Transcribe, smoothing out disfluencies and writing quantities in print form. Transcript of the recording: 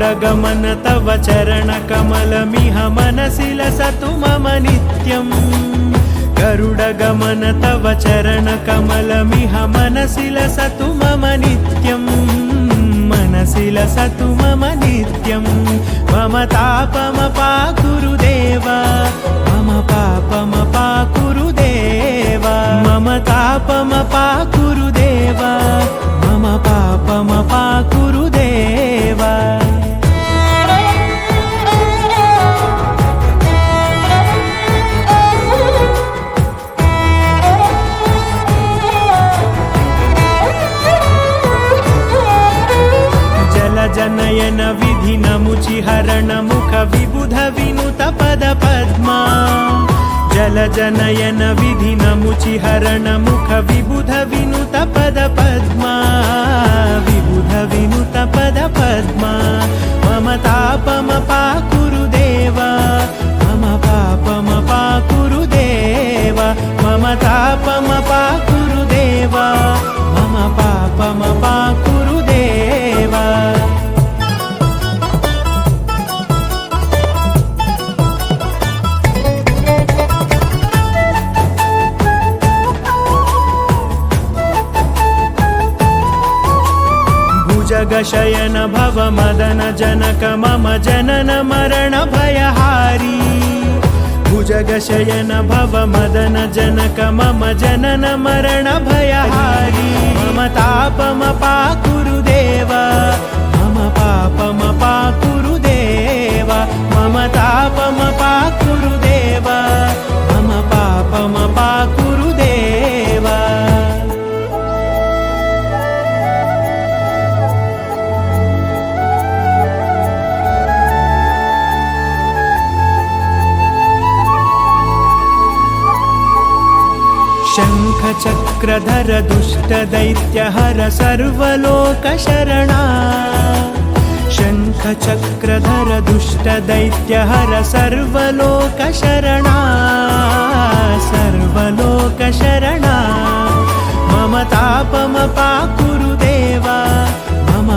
गरुडगमन तव चरणकमलमिह मनसि लसतु मम नित्यम् गरुडगमन तव चरणकमलमिह मनसि लसतु मम नित्यम् मनसि लसतु मम नित्यम् मम तापमपाकुरु देव मम पापमपाकुरु देव मम तापमपाकुरु देव मम पापमपाकुरु देव जनयन विधि नमुचि हरण मुख विबुध विनुत पद पद्मा जल जनयन विधि नमुचि हरण मुख विबुध विनुत पद पद्मा विबुध विनुत पद पद्मा मम तापमपाकुरु देव मम पापमपाकुरु देव मम तापमपाकुरु देव मम पापमपाकुरु देव जगशयन भव मदन जनक मम जनन मरण भयहारी भुजगशयन भव मदन जनक मम जनन मरण भयहारी मम तापमपाकुरु देव मम पापमपाकुरु देव मम तापमपाकुरु देव मम पापमपाकुरु देव शङ्खचक्रधर दुष्टदैत्यहर सर्वलोकशरणा शङ्खचक्रधर दुष्टदैत्यहर सर्वलोकशरणा सर्वलोकशरणा मम तापमपाकुरु देव मम